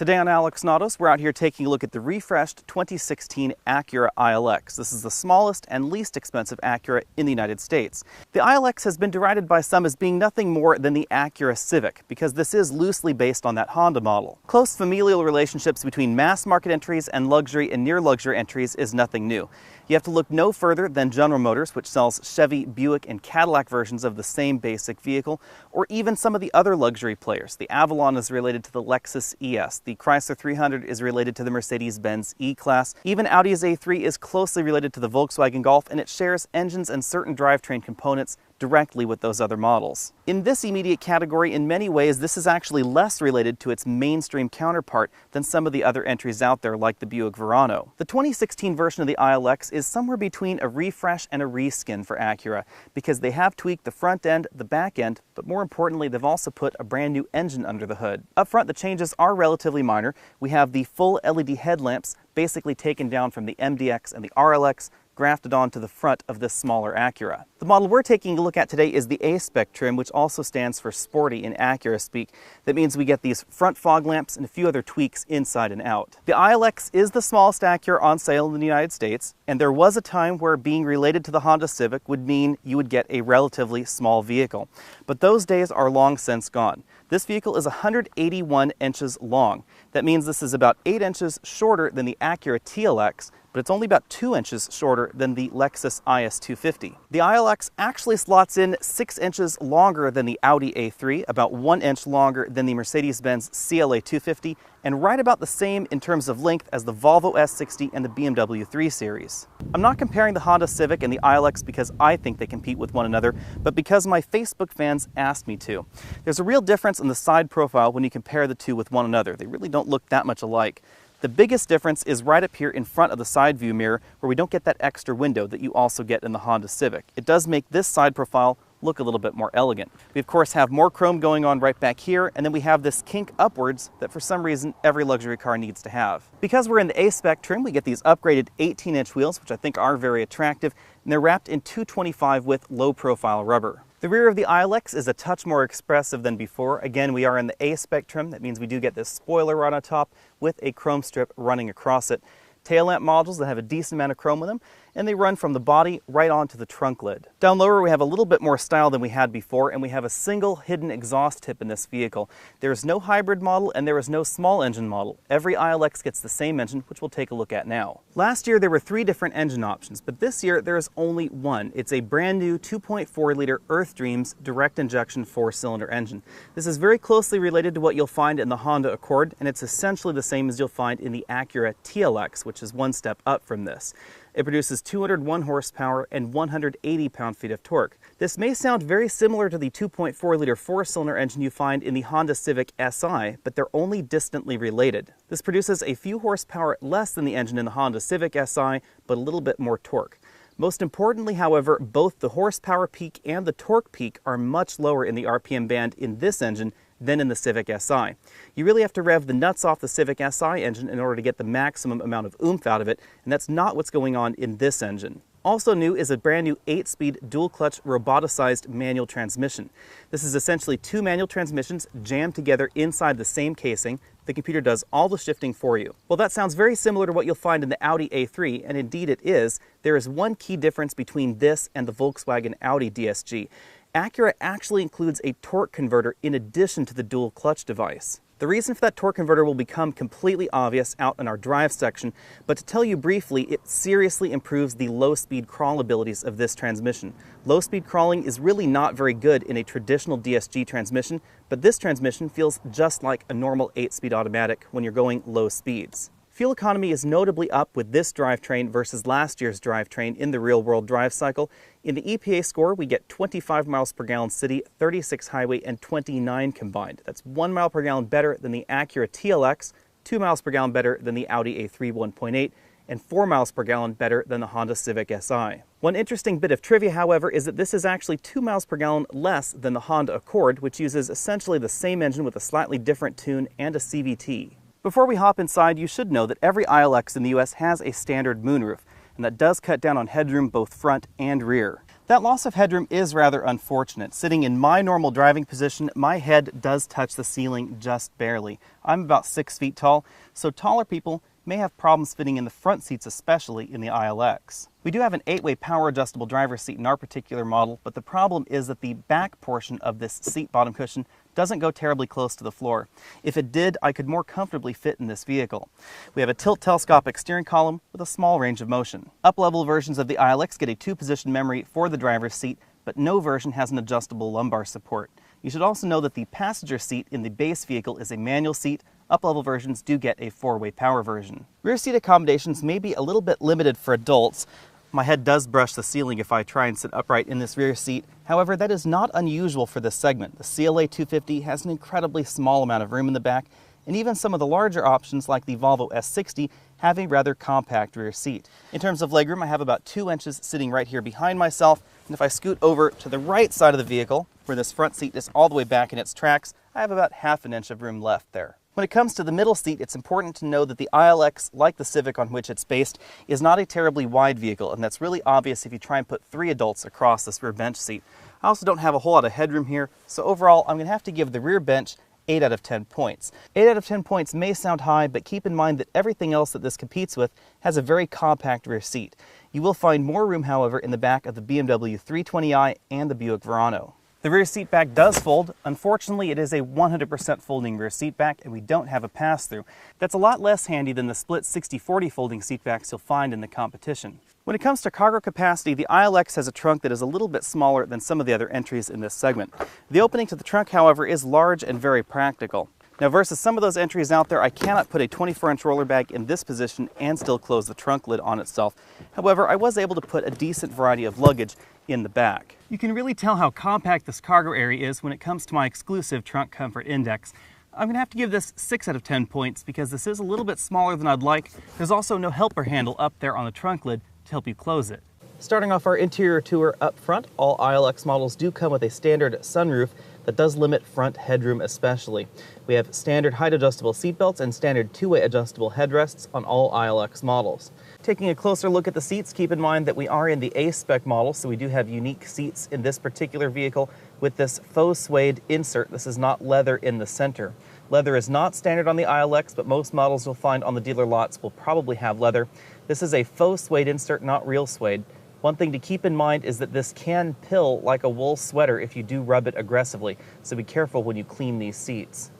Today on Alex Autos, we're out here taking a look at the refreshed 2016 Acura ILX. This is the smallest and least expensive Acura in the United States. The ILX has been derided by some as being nothing more than the Acura Civic, because this is loosely based on that Honda model. Close familial relationships between mass market entries and luxury and near luxury entries is nothing new. You have to look no further than General Motors, which sells Chevy, Buick, and Cadillac versions of the same basic vehicle, or even some of the other luxury players. The Avalon is related to the Lexus ES. The Chrysler 300 is related to the Mercedes-Benz E-Class. Even Audi's A3 is closely related to the Volkswagen Golf, and it shares engines and certain drivetrain components directly with those other models. In this immediate category, in many ways, this is actually less related to its mainstream counterpart than some of the other entries out there, like the Buick Verano. The 2016 version of the ILX is somewhere between a refresh and a reskin for Acura, because they have tweaked the front end, the back end, but more importantly, they've also put a brand new engine under the hood. Up front, the changes are relatively minor. We have the full LED headlamps basically taken down from the MDX and the RLX, grafted onto the front of this smaller Acura. The model we're taking a look at today is the A-Spec trim, which also stands for sporty in Acura speak. That means we get these front fog lamps and a few other tweaks inside and out. The ILX is the smallest Acura on sale in the United States, and there was a time where being related to the Honda Civic would mean you would get a relatively small vehicle. But those days are long since gone. This vehicle is 181 inches long. That means this is about 8 inches shorter than the Acura TLX, but it's only about 2 inches shorter than the Lexus IS250. The ILX actually slots in 6 inches longer than the Audi A3, about 1 inch longer than the Mercedes-Benz CLA 250, and right about the same in terms of length as the Volvo S60 and the BMW 3 Series. I'm not comparing the Honda Civic and the ILX because I think they compete with one another, but because my Facebook fans asked me to. There's a real difference in the side profile when you compare the two with one another. They really don't look that much alike. The biggest difference is right up here in front of the side view mirror, where we don't get that extra window that you also get in the Honda Civic. It does make this side profile look a little bit more elegant. We of course have more chrome going on right back here, and then we have this kink upwards that for some reason every luxury car needs to have. Because we're in the A-Spec trim, we get these upgraded 18-inch wheels, which I think are very attractive, and they're wrapped in 225 with low-profile rubber. The rear of the ILX is a touch more expressive than before. Again, we are in the A-Spec trim. That means we do get this spoiler right on top with a chrome strip running across it. Tail lamp modules that have a decent amount of chrome with them, and they run from the body right onto the trunk lid. Down lower, we have a little bit more style than we had before, and we have a single hidden exhaust tip in this vehicle. There is no hybrid model, and there is no small engine model. Every ILX gets the same engine, which we'll take a look at now. Last year, there were 3 different engine options, but this year, there is only one. It's a brand new 2.4-liter Earth Dreams direct injection 4-cylinder engine. This is very closely related to what you'll find in the Honda Accord, and it's essentially the same as you'll find in the Acura TLX, which is one step up from this. It produces 201 horsepower and 180 pound-feet of torque. This may sound very similar to the 2.4-liter 4-cylinder engine you find in the Honda Civic Si, but they're only distantly related. This produces a few horsepower less than the engine in the Honda Civic Si, but a little bit more torque. Most importantly, however, both the horsepower peak and the torque peak are much lower in the RPM band in this engine than in the Civic Si. You really have to rev the nuts off the Civic Si engine in order to get the maximum amount of oomph out of it, and that's not what's going on in this engine. Also new is a brand new 8-speed dual-clutch roboticized manual transmission. This is essentially 2 manual transmissions jammed together inside the same casing. The computer does all the shifting for you. Well, that sounds very similar to what you'll find in the Audi A3, and indeed it is. There is one key difference between this and the Volkswagen Audi DSG. Acura actually includes a torque converter in addition to the dual clutch device. The reason for that torque converter will become completely obvious out in our drive section, but to tell you briefly, it seriously improves the low-speed crawl abilities of this transmission. Low-speed crawling is really not very good in a traditional DSG transmission, but this transmission feels just like a normal 8-speed automatic when you're going low speeds. Fuel economy is notably up with this drivetrain versus last year's drivetrain in the real-world drive cycle. In the EPA score, we get 25 miles per gallon city, 36 highway, and 29 combined. That's 1 mile per gallon better than the Acura TLX, 2 miles per gallon better than the Audi A3 1.8, and 4 miles per gallon better than the Honda Civic Si. One interesting bit of trivia, however, is that this is actually 2 miles per gallon less than the Honda Accord, which uses essentially the same engine with a slightly different tune and a CVT. Before we hop inside, you should know that every ILX in the US has a standard moonroof, and that does cut down on headroom both front and rear. That loss of headroom is rather unfortunate. Sitting in my normal driving position, my head does touch the ceiling just barely. I'm about 6 feet tall, so taller people may have problems fitting in the front seats, especially in the ILX. We do have an 8-way power adjustable driver's seat in our particular model, but the problem is that the back portion of this seat bottom cushion doesn't go terribly close to the floor. If it did, I could more comfortably fit in this vehicle. We have a tilt telescopic steering column with a small range of motion. Up-level versions of the ILX get a 2-position memory for the driver's seat, but no version has an adjustable lumbar support. You should also know that the passenger seat in the base vehicle is a manual seat. Up-level versions do get a 4-way power version. Rear seat accommodations may be a little bit limited for adults. My head does brush the ceiling if I try and sit upright in this rear seat. However, that is not unusual for this segment. The CLA 250 has an incredibly small amount of room in the back, and even some of the larger options like the Volvo S60 have a rather compact rear seat. In terms of legroom, I have about 2 inches sitting right here behind myself, and if I scoot over to the right side of the vehicle, where this front seat is all the way back in its tracks, I have about ½ an inch of room left there. When it comes to the middle seat, it's important to know that the ILX, like the Civic on which it's based, is not a terribly wide vehicle, and that's really obvious if you try and put 3 adults across this rear bench seat. I also don't have a whole lot of headroom here, so overall I'm going to have to give the rear bench 8 out of 10 points. 8 out of 10 points may sound high, but keep in mind that everything else that this competes with has a very compact rear seat. You will find more room, however, in the back of the BMW 320i and the Buick Verano. The rear seat back does fold. Unfortunately, it is a 100% folding rear seat back, and we don't have a pass-through. That's a lot less handy than the split 60-40 folding seat backs you'll find in the competition. When it comes to cargo capacity, the ILX has a trunk that is a little bit smaller than some of the other entries in this segment. The opening to the trunk, however, is large and very practical. Now, versus some of those entries out there, I cannot put a 24-inch roller bag in this position and still close the trunk lid on itself. However, I was able to put a decent variety of luggage in the back. You can really tell how compact this cargo area is when it comes to my exclusive Trunk Comfort Index. I'm going to have to give this 6 out of 10 points because this is a little bit smaller than I'd like. There's also no helper handle up there on the trunk lid to help you close it. Starting off our interior tour up front, all ILX models do come with a standard sunroof that does limit front headroom especially. We have standard height adjustable seatbelts and standard 2-way adjustable headrests on all ILX models. Taking a closer look at the seats, keep in mind that we are in the A-Spec model, so we do have unique seats in this particular vehicle with this faux suede insert. This is not leather in the center. Leather is not standard on the ILX, but most models you'll find on the dealer lots will probably have leather. This is a faux suede insert, not real suede. One thing to keep in mind is that this can pill like a wool sweater if you do rub it aggressively, so be careful when you clean these seats.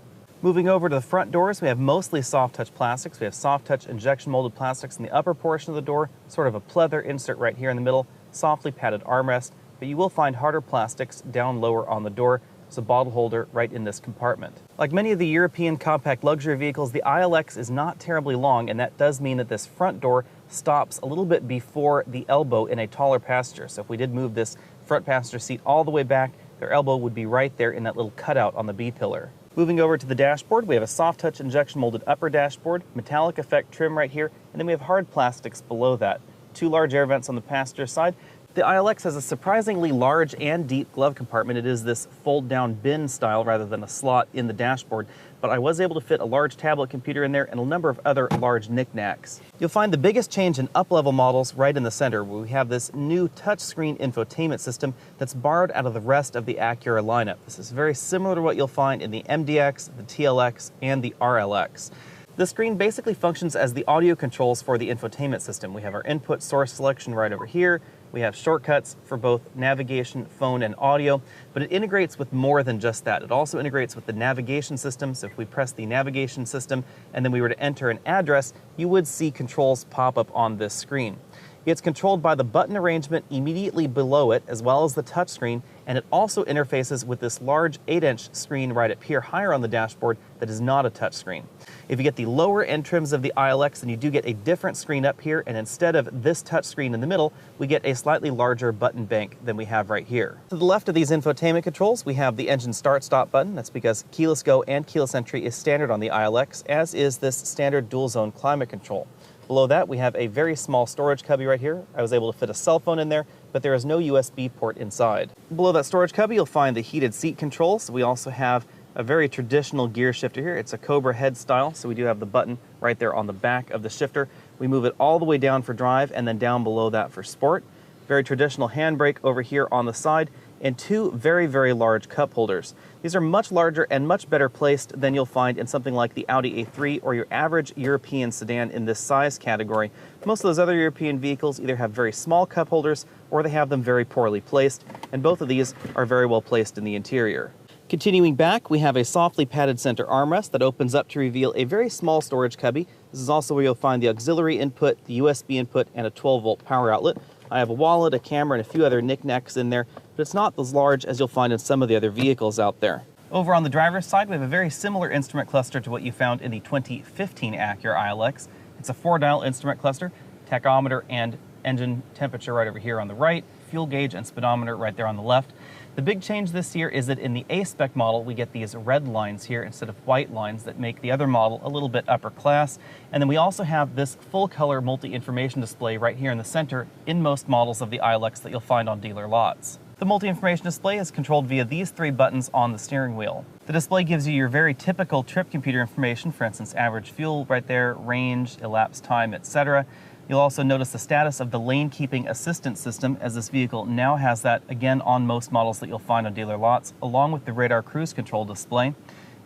Moving over to the front doors, we have mostly soft touch plastics. We have soft touch injection molded plastics in the upper portion of the door, sort of a pleather insert right here in the middle, softly padded armrest, but you will find harder plastics down lower on the door. There's a bottle holder right in this compartment. Like many of the European compact luxury vehicles, the ILX is not terribly long, and that does mean that this front door stops a little bit before the elbow in a taller passenger. So if we did move this front passenger seat all the way back, their elbow would be right there in that little cutout on the B-pillar. Moving over to the dashboard, we have a soft touch injection molded upper dashboard, metallic effect trim right here, and then we have hard plastics below that. 2 large air vents on the passenger side. The ILX has a surprisingly large and deep glove compartment. It is this fold-down bin style rather than a slot in the dashboard, but I was able to fit a large tablet computer in there and a number of other large knickknacks. You'll find the biggest change in up-level models right in the center, where we have this new touchscreen infotainment system that's borrowed out of the rest of the Acura lineup. This is very similar to what you'll find in the MDX, the TLX, and the RLX. The screen basically functions as the audio controls for the infotainment system. We have our input source selection right over here. We have shortcuts for both navigation, phone, and audio, but it integrates with more than just that. It also integrates with the navigation system, so if we press the navigation system and then we were to enter an address, you would see controls pop up on this screen. It's controlled by the button arrangement immediately below it, as well as the touchscreen, and it also interfaces with this large 8-inch screen right up here higher on the dashboard that is not a touchscreen. If you get the lower end trims of the ILX, then you do get a different screen up here, and instead of this touchscreen in the middle, we get a slightly larger button bank than we have right here. To the left of these infotainment controls, we have the engine start-stop button. That's because keyless go and keyless entry is standard on the ILX, as is this standard dual-zone climate control. Below that, we have a very small storage cubby right here. I was able to fit a cell phone in there, but there is no USB port inside. Below that storage cubby, you'll find the heated seat controls. We also have a very traditional gear shifter here. It's a Cobra head style, so we do have the button right there on the back of the shifter. We move it all the way down for drive and then down below that for sport. very traditional handbrake over here on the side, and two very, very large cup holders. These are much larger and much better placed than you'll find in something like the Audi A3 or your average European sedan in this size category. Most of those other European vehicles either have very small cup holders or they have them very poorly placed, and both of these are very well placed in the interior. Continuing back, we have a softly padded center armrest that opens up to reveal a very small storage cubby. This is also where you'll find the auxiliary input, the USB input, and a 12-volt power outlet. I have a wallet, a camera, and a few other knickknacks in there, but it's not as large as you'll find in some of the other vehicles out there. Over on the driver's side, we have a very similar instrument cluster to what you found in the 2015 Acura ILX. It's a 4-dial instrument cluster, tachometer and engine temperature right over here on the right, fuel gauge and speedometer right there on the left. The big change this year is that in the A-Spec model, we get these red lines here instead of white lines that make the other model a little bit upper class. And then we also have this full-color multi-information display right here in the center in most models of the ILX that you'll find on dealer lots. The multi-information display is controlled via these three buttons on the steering wheel. The display gives you your very typical trip computer information, for instance, average fuel right there, range, elapsed time, etc. You'll also notice the status of the lane keeping assistance system, as this vehicle now has that again on most models that you'll find on dealer lots, along with the radar cruise control display.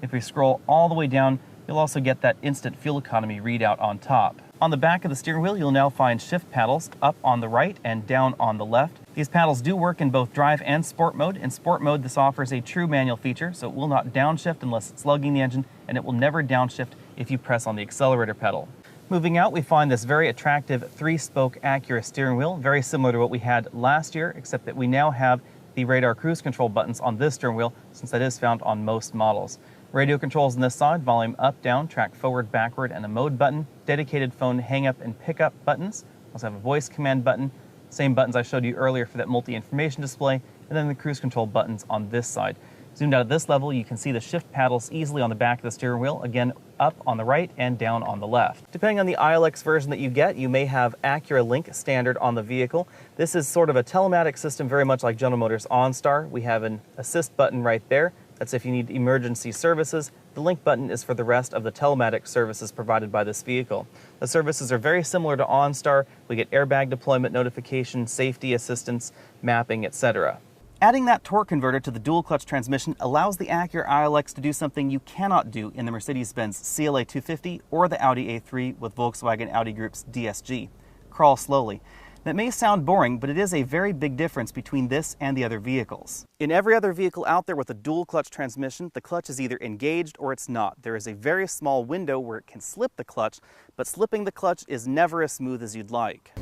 If we scroll all the way down, you'll also get that instant fuel economy readout on top. On the back of the steering wheel, you'll now find shift paddles up on the right and down on the left. These paddles do work in both drive and sport mode. In sport mode, this offers a true manual feature, so it will not downshift unless it's lugging the engine, and it will never downshift if you press on the accelerator pedal. Moving out, we find this very attractive 3-spoke Acura steering wheel, very similar to what we had last year, except that we now have the radar cruise control buttons on this steering wheel, since that is found on most models. Radio controls on this side, volume up, down, track forward, backward, and a mode button, dedicated phone hang-up and pick-up buttons, also have a voice command button, same buttons I showed you earlier for that multi-information display, and then the cruise control buttons on this side. Zoomed out at this level, you can see the shift paddles easily on the back of the steering wheel, again up on the right and down on the left. Depending on the ILX version that you get, you may have Acura Link standard on the vehicle. This is sort of a telematic system, very much like General Motors OnStar. We have an assist button right there. That's if you need emergency services. The Link button is for the rest of the telematic services provided by this vehicle. The services are very similar to OnStar. We get airbag deployment notification, safety assistance, mapping, etc. Adding that torque converter to the dual-clutch transmission allows the Acura ILX to do something you cannot do in the Mercedes-Benz CLA 250 or the Audi A3 with Volkswagen Audi Group's DSG. Crawl slowly. That may sound boring, but it is a very big difference between this and the other vehicles. In every other vehicle out there with a dual-clutch transmission, the clutch is either engaged or it's not. There is a very small window where it can slip the clutch, but slipping the clutch is never as smooth as you'd like.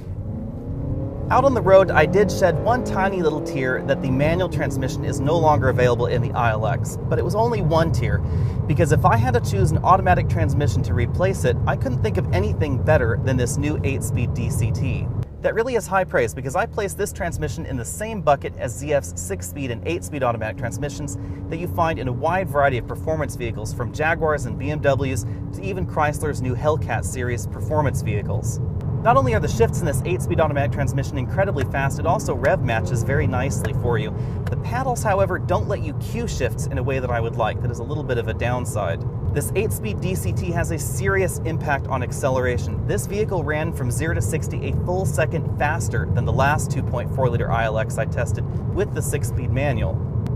Out on the road, I did shed one tiny little tear that the manual transmission is no longer available in the ILX, but it was only one tear, because if I had to choose an automatic transmission to replace it, I couldn't think of anything better than this new 8-speed DCT. That really is high praise, because I place this transmission in the same bucket as ZF's 6-speed and 8-speed automatic transmissions that you find in a wide variety of performance vehicles, from Jaguars and BMWs to even Chrysler's new Hellcat series performance vehicles. Not only are the shifts in this 8-speed automatic transmission incredibly fast, it also rev matches very nicely for you. The paddles, however, don't let you cue shifts in a way that I would like. That is a little bit of a downside. This 8-speed DCT has a serious impact on acceleration. This vehicle ran from 0 to 60 a full second faster than the last 2.4-liter ILX I tested with the 6-speed manual.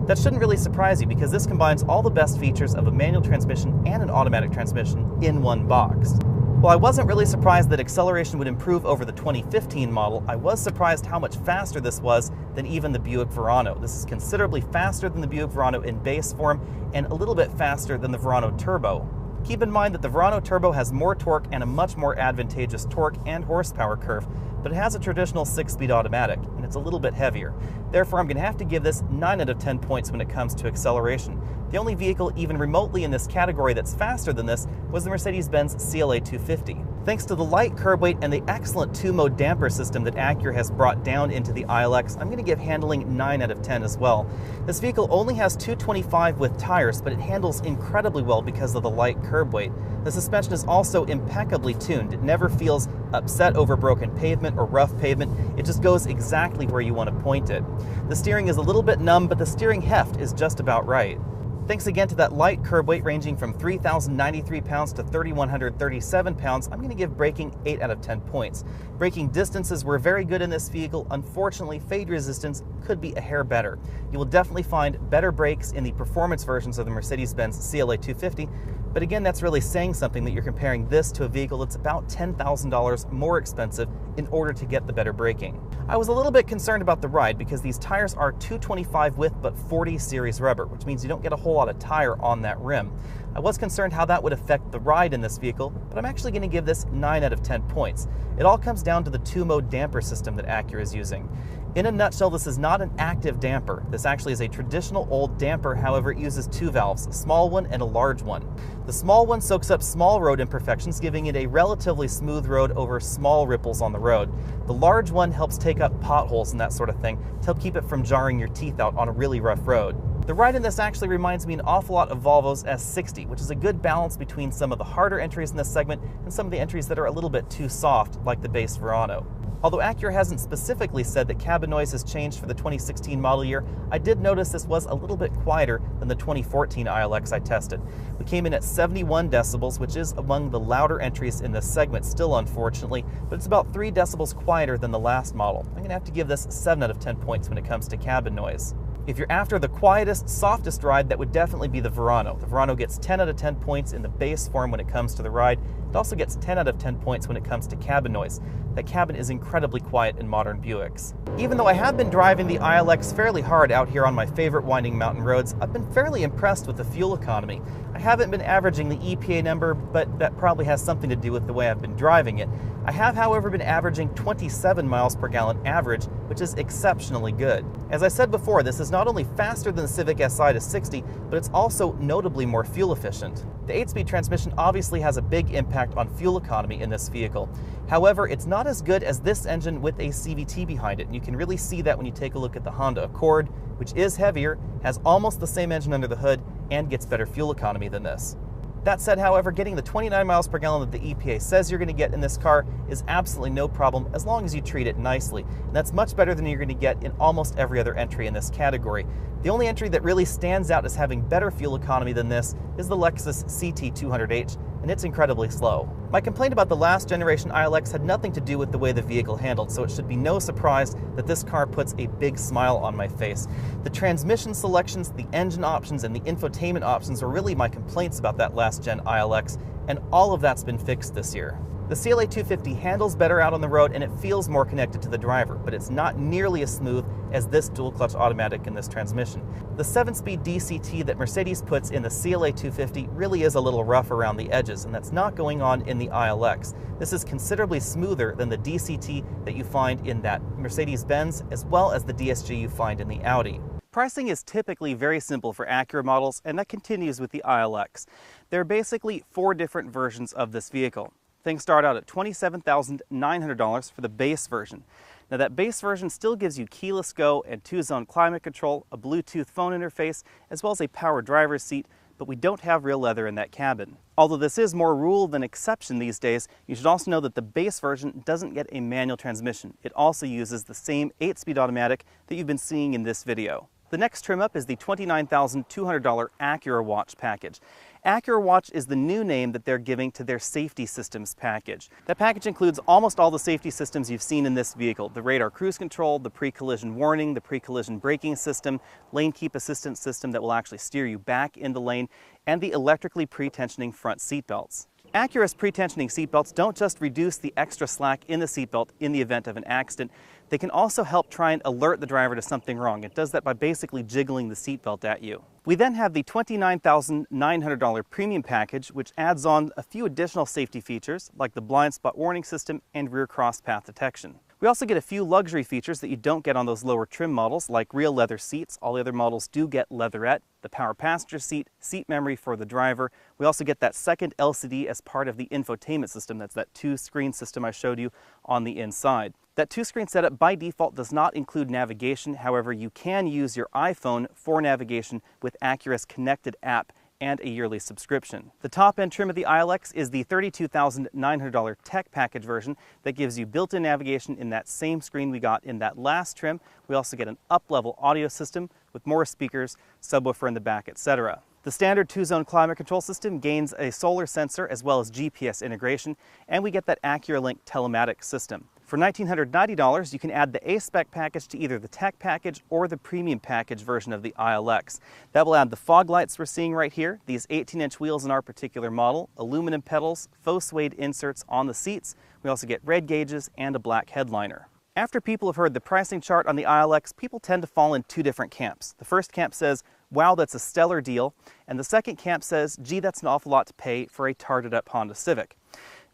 That shouldn't really surprise you, because this combines all the best features of a manual transmission and an automatic transmission in one box. While I wasn't really surprised that acceleration would improve over the 2015 model, I was surprised how much faster this was than even the Buick Verano. This is considerably faster than the Buick Verano in base form and a little bit faster than the Verano Turbo. Keep in mind that the Verano Turbo has more torque and a much more advantageous torque and horsepower curve, but it has a traditional 6-speed automatic, and it's a little bit heavier. Therefore, I'm going to have to give this 9 out of 10 points when it comes to acceleration. The only vehicle even remotely in this category that's faster than this was the Mercedes-Benz CLA 250. Thanks to the light curb weight and the excellent 2-mode damper system that Acura has brought down into the ILX, I'm going to give handling 9 out of 10 as well. This vehicle only has 225 with tires, but it handles incredibly well because of the light curb weight. The suspension is also impeccably tuned. It never feels upset over broken pavement or rough pavement. It just goes exactly where you want to point it. The steering is a little bit numb, but the steering heft is just about right. Thanks again to that light curb weight ranging from 3,093 pounds to 3,137 pounds, I'm going to give braking 8 out of 10 points. Braking distances were very good in this vehicle. Unfortunately, fade resistance could be a hair better. You will definitely find better brakes in the performance versions of the Mercedes-Benz CLA 250, but again, that's really saying something that you're comparing this to a vehicle that's about $10,000 more expensive in order to get the better braking. I was a little bit concerned about the ride because these tires are 225 width but 40 series rubber, which means you don't get a whole lot of tire on that rim. I was concerned how that would affect the ride in this vehicle, but I'm actually going to give this 9 out of 10 points. It all comes down to the 2-mode damper system that Acura is using. In a nutshell, this is not an active damper. This actually is a traditional old damper, however it uses 2 valves, a small one and a large one. The small one soaks up small road imperfections, giving it a relatively smooth road over small ripples on the road. The large one helps take up potholes and that sort of thing to help keep it from jarring your teeth out on a really rough road. The ride in this actually reminds me an awful lot of Volvo's S60, which is a good balance between some of the harder entries in this segment and some of the entries that are a little bit too soft, like the base Verano. Although Acura hasn't specifically said that cabin noise has changed for the 2016 model year, I did notice this was a little bit quieter than the 2014 ILX I tested. We came in at 71 decibels, which is among the louder entries in this segment still, unfortunately, but it's about 3 decibels quieter than the last model. I'm going to have to give this 7 out of 10 points when it comes to cabin noise. If you're after the quietest, softest ride, that would definitely be the Verano. The Verano gets 10 out of 10 points in the base form when it comes to the ride. It also gets 10 out of 10 points when it comes to cabin noise. That cabin is incredibly quiet in modern Buicks. Even though I have been driving the ILX fairly hard out here on my favorite winding mountain roads, I've been fairly impressed with the fuel economy. I haven't been averaging the EPA number, but that probably has something to do with the way I've been driving it. I have, however, been averaging 27 miles per gallon average, which is exceptionally good. As I said before, this is not only faster than the Civic Si to 60, but it's also notably more fuel efficient. The 8-speed transmission obviously has a big impact on fuel economy in this vehicle. However, it's not as good as this engine with a CVT behind it, and you can really see that when you take a look at the Honda Accord, which is heavier, has almost the same engine under the hood, and gets better fuel economy than this. That said, however, getting the 29 miles per gallon that the EPA says you're going to get in this car is absolutely no problem as long as you treat it nicely. And that's much better than you're going to get in almost every other entry in this category. The only entry that really stands out as having better fuel economy than this is the Lexus CT200H, and it's incredibly slow. My complaint about the last generation ILX had nothing to do with the way the vehicle handled, so it should be no surprise that this car puts a big smile on my face. The transmission selections, the engine options, and the infotainment options are really my complaints about that last gen ILX, and all of that's been fixed this year. The CLA 250 handles better out on the road and it feels more connected to the driver, but it's not nearly as smooth as this dual-clutch automatic in this transmission. The 7-speed DCT that Mercedes puts in the CLA 250 really is a little rough around the edges, and that's not going on in the ILX. This is considerably smoother than the DCT that you find in that Mercedes-Benz, as well as the DSG you find in the Audi. Pricing is typically very simple for Acura models, and that continues with the ILX. There are basically 4 different versions of this vehicle. Things start out at $27,900 for the base version. Now that base version still gives you keyless go and 2-zone climate control, a Bluetooth phone interface, as well as a power driver's seat, but we don't have real leather in that cabin. Although this is more rule than exception these days, you should also know that the base version doesn't get a manual transmission. It also uses the same 8-speed automatic that you've been seeing in this video. The next trim up is the $29,200 Acura Watch package. Acura Watch is the new name that they're giving to their safety systems package. That package includes almost all the safety systems you've seen in this vehicle: the radar cruise control, the pre-collision warning, the pre-collision braking system, lane keep assistance system that will actually steer you back in the lane, and the electrically pre-tensioning front seat belts. Acura's pre-tensioning seatbelts don't just reduce the extra slack in the seatbelt in the event of an accident, they can also help try and alert the driver to something wrong. It does that by basically jiggling the seatbelt at you. We then have the $29,900 premium package, which adds on a few additional safety features like the blind spot warning system and rear cross path detection. We also get a few luxury features that you don't get on those lower trim models, like real leather seats. All the other models do get leatherette, the power passenger seat, seat memory for the driver. We also get that second LCD as part of the infotainment system. That's that 2-screen system I showed you on the inside. That 2-screen setup by default does not include navigation. However, you can use your iPhone for navigation with Acura's connected app and a yearly subscription. The top-end trim of the ILX is the $32,900 Tech Package version that gives you built-in navigation in that same screen we got in that last trim. We also get an up-level audio system with more speakers, subwoofer in the back, etc. The standard 2-zone climate control system gains a solar sensor as well as GPS integration, and we get that Acura Link telematics system. For $1,990, you can add the A-Spec package to either the Tech package or the Premium package version of the ILX. That will add the fog lights we're seeing right here, these 18-inch wheels in our particular model, aluminum pedals, faux suede inserts on the seats. We also get red gauges and a black headliner. After people have heard the pricing chart on the ILX, people tend to fall in two different camps. The first camp says, wow, that's a stellar deal, and the second camp says, gee, that's an awful lot to pay for a tarted-up Honda Civic.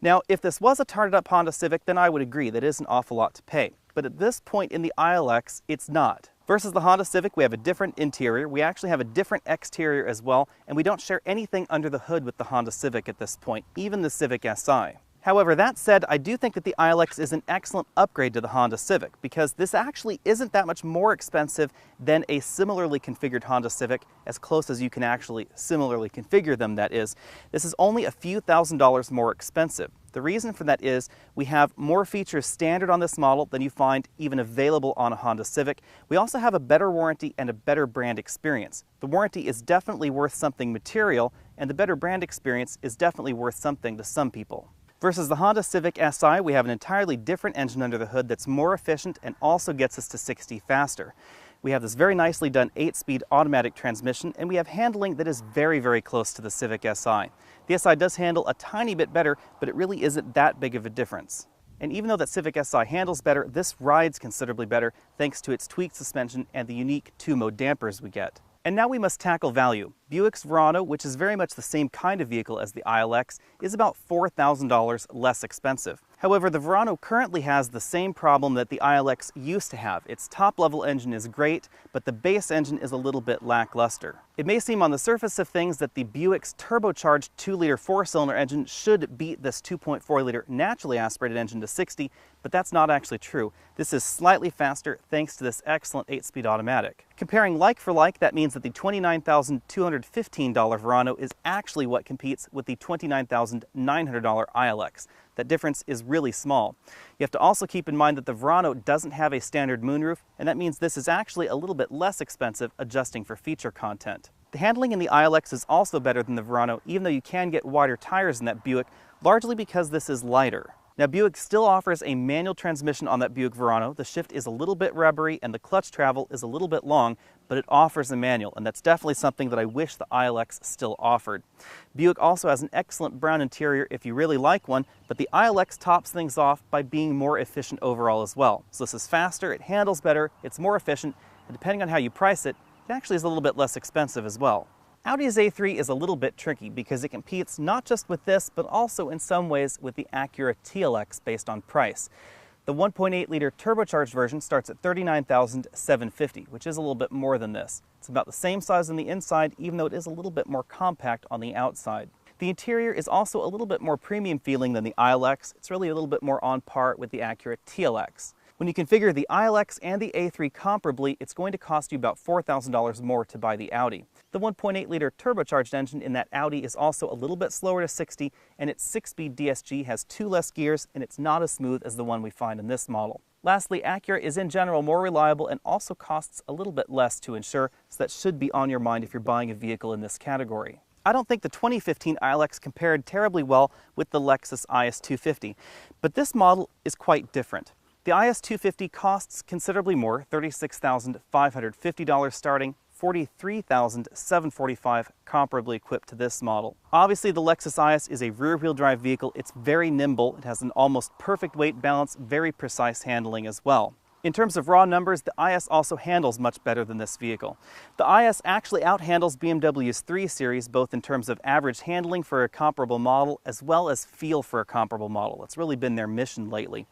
Now, if this was a tarted-up Honda Civic, then I would agree that it is an awful lot to pay. But at this point in the ILX, it's not. Versus the Honda Civic, we have a different interior, we actually have a different exterior as well, and we don't share anything under the hood with the Honda Civic at this point, even the Civic Si. However, that said, I do think that the ILX is an excellent upgrade to the Honda Civic because this actually isn't that much more expensive than a similarly configured Honda Civic, as close as you can actually similarly configure them, that is. This is only a few $1,000s more expensive. The reason for that is we have more features standard on this model than you find even available on a Honda Civic. We also have a better warranty and a better brand experience. The warranty is definitely worth something material, and the better brand experience is definitely worth something to some people. Versus the Honda Civic Si, we have an entirely different engine under the hood that's more efficient and also gets us to 60 faster. We have this very nicely done 8-speed automatic transmission, and we have handling that is very, very close to the Civic Si. The Si does handle a tiny bit better, but it really isn't that big of a difference. And even though that Civic Si handles better, this rides considerably better thanks to its tweaked suspension and the unique 2-mode dampers we get. And now we must tackle value. Buick's Verano, which is very much the same kind of vehicle as the ILX, is about $4,000 less expensive. However, the Verano currently has the same problem that the ILX used to have. Its top-level engine is great, but the base engine is a little bit lackluster. It may seem on the surface of things that the Buick's turbocharged 2-liter 4-cylinder engine should beat this 2.4-liter naturally aspirated engine to 60, but that's not actually true. This is slightly faster thanks to this excellent 8-speed automatic. Comparing like for like, that means that the $29,215 Verano is actually what competes with the $29,900 ILX. That difference is really small. You have to also keep in mind that the Verano doesn't have a standard moonroof, and that means this is actually a little bit less expensive adjusting for feature content. The handling in the ILX is also better than the Verano, even though you can get wider tires in that Buick, largely because this is lighter. Now, Buick still offers a manual transmission on that Buick Verano. The shift is a little bit rubbery and the clutch travel is a little bit long, but it offers a manual, and that's definitely something that I wish the ILX still offered. Buick also has an excellent brown interior if you really like one, but the ILX tops things off by being more efficient overall as well. So this is faster, it handles better, it's more efficient, and depending on how you price it, it actually is a little bit less expensive as well. Audi's A3 is a little bit tricky because it competes not just with this, but also in some ways with the Acura TLX based on price. The 1.8-liter turbocharged version starts at $39,750, which is a little bit more than this. It's about the same size on the inside, even though it is a little bit more compact on the outside. The interior is also a little bit more premium feeling than the ILX. It's really a little bit more on par with the Acura TLX. When you configure the ILX and the A3 comparably, it's going to cost you about $4,000 more to buy the Audi. The 1.8-liter turbocharged engine in that Audi is also a little bit slower to 60, and its 6-speed DSG has 2 less gears, and it's not as smooth as the one we find in this model. Lastly, Acura is in general more reliable and also costs a little bit less to insure, so that should be on your mind if you're buying a vehicle in this category. I don't think the 2015 ILX compared terribly well with the Lexus IS250, but this model is quite different. The IS250 costs considerably more, $36,550 starting, $43,745 comparably equipped to this model. Obviously, the Lexus IS is a rear-wheel drive vehicle. It's very nimble. It has an almost perfect weight balance, very precise handling as well. In terms of raw numbers, the IS also handles much better than this vehicle. The IS actually outhandles BMW's 3 Series, both in terms of average handling for a comparable model, as well as feel for a comparable model. It's really been their mission lately.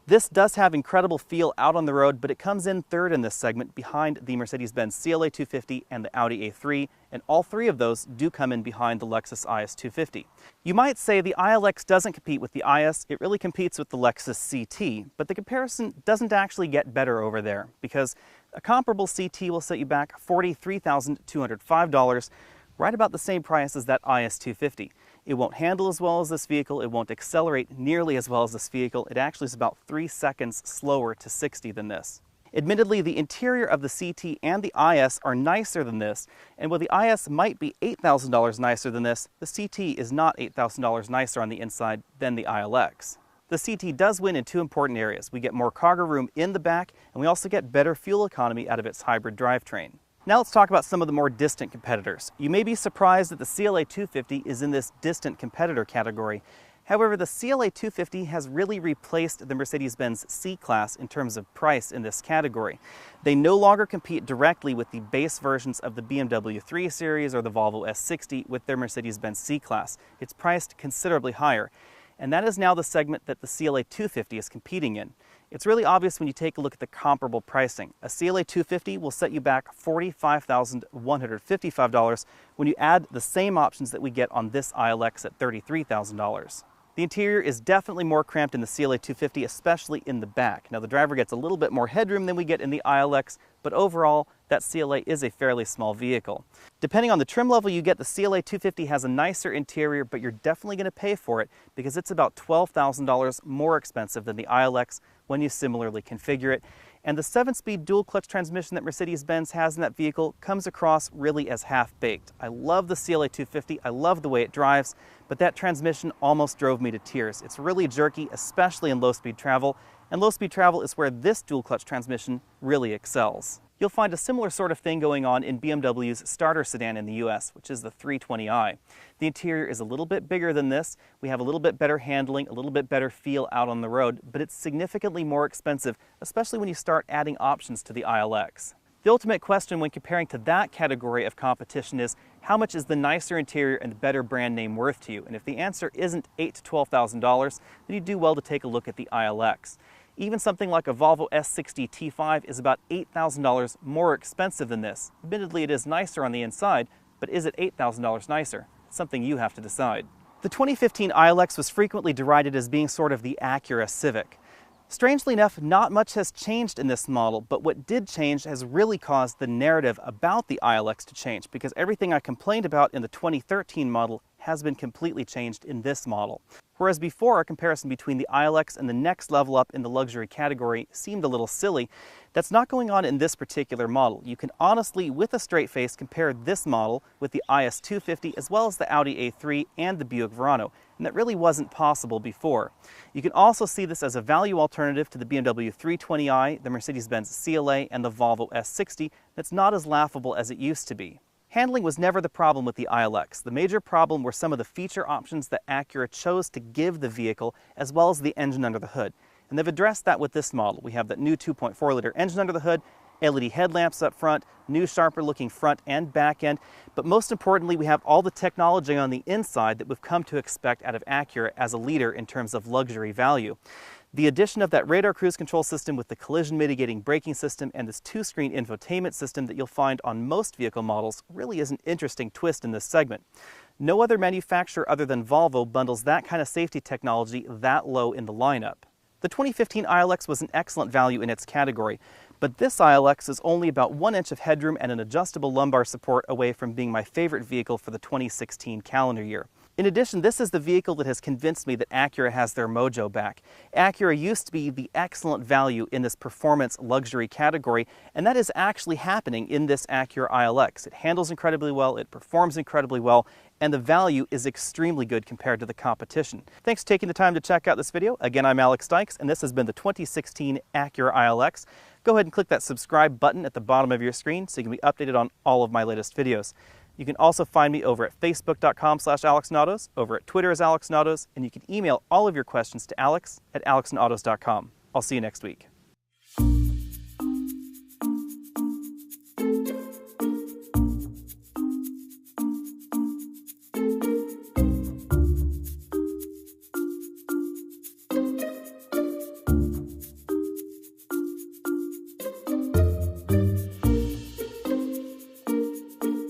This does have incredible feel out on the road, but it comes in third in this segment behind the Mercedes-Benz CLA 250 and the Audi A3, and all three of those do come in behind the Lexus IS 250. You might say the ILX doesn't compete with the IS, it really competes with the Lexus CT, but the comparison doesn't actually get better over there, because a comparable CT will set you back $43,205, right about the same price as that IS 250. It won't handle as well as this vehicle, it won't accelerate nearly as well as this vehicle, it actually is about 3 seconds slower to 60 than this. Admittedly, the interior of the CT and the IS are nicer than this, and while the IS might be $8,000 nicer than this, the CT is not $8,000 nicer on the inside than the ILX. The CT does win in two important areas. We get more cargo room in the back, and we also get better fuel economy out of its hybrid drivetrain. Now let's talk about some of the more distant competitors. You may be surprised that the CLA 250 is in this distant competitor category. However, the CLA 250 has really replaced the Mercedes-Benz C-Class in terms of price in this category. They no longer compete directly with the base versions of the BMW 3 Series or the Volvo S60 with their Mercedes-Benz C-Class. It's priced considerably higher, and that is now the segment that the CLA 250 is competing in. It's really obvious when you take a look at the comparable pricing. A CLA 250 will set you back $45,155 when you add the same options that we get on this ILX at $33,000. The interior is definitely more cramped in the CLA 250, especially in the back. Now the driver gets a little bit more headroom than we get in the ILX, but overall that CLA is a fairly small vehicle. Depending on the trim level you get, the CLA 250 has a nicer interior, but you're definitely going to pay for it because it's about $12,000 more expensive than the ILX when you similarly configure it. And the 7-speed dual-clutch transmission that Mercedes-Benz has in that vehicle comes across really as half-baked. I love the CLA 250, I love the way it drives, but that transmission almost drove me to tears. It's really jerky, especially in low-speed travel, and low-speed travel is where this dual-clutch transmission really excels. You'll find a similar sort of thing going on in BMW's starter sedan in the US, which is the 320i. The interior is a little bit bigger than this, we have a little bit better handling, a little bit better feel out on the road, but it's significantly more expensive, especially when you start adding options to the ILX. The ultimate question when comparing to that category of competition is, how much is the nicer interior and the better brand name worth to you? And if the answer isn't $8,000 to $12,000, then you do well to take a look at the ILX. Even something like a Volvo S60 T5 is about $8,000 more expensive than this. Admittedly, it is nicer on the inside, but is it $8,000 nicer? It's something you have to decide. The 2015 ILX was frequently derided as being sort of the Acura Civic. Strangely enough, not much has changed in this model, but what did change has really caused the narrative about the ILX to change, because everything I complained about in the 2013 model has been completely changed in this model. Whereas before, a comparison between the ILX and the next level up in the luxury category seemed a little silly, that's not going on in this particular model. You can honestly, with a straight face, compare this model with the IS 250 as well as the Audi A3 and the Buick Verano, and that really wasn't possible before. You can also see this as a value alternative to the BMW 320i, the Mercedes-Benz CLA, and the Volvo S60 that's not as laughable as it used to be. Handling was never the problem with the ILX. The major problem were some of the feature options that Acura chose to give the vehicle, as well as the engine under the hood. And they've addressed that with this model. We have that new 2.4-liter engine under the hood, LED headlamps up front, new sharper looking front and back end, but most importantly we have all the technology on the inside that we've come to expect out of Acura as a leader in terms of luxury value. The addition of that radar cruise control system with the collision mitigating braking system and this 2-screen infotainment system that you'll find on most vehicle models really is an interesting twist in this segment. No other manufacturer other than Volvo bundles that kind of safety technology that low in the lineup. The 2015 ILX was an excellent value in its category, but this ILX is only about 1 inch of headroom and an adjustable lumbar support away from being my favorite vehicle for the 2016 calendar year. In addition, this is the vehicle that has convinced me that Acura has their mojo back. Acura used to be the excellent value in this performance luxury category, and that is actually happening in this Acura ILX. It handles incredibly well, it performs incredibly well, and the value is extremely good compared to the competition. Thanks for taking the time to check out this video. Again, I'm Alex Dykes, and this has been the 2016 Acura ILX. Go ahead and click that subscribe button at the bottom of your screen so you can be updated on all of my latest videos. You can also find me over at facebook.com/AlexNautos, over at Twitter as AlexNautos, and you can email all of your questions to alex@alexandautos.com. I'll see you next week.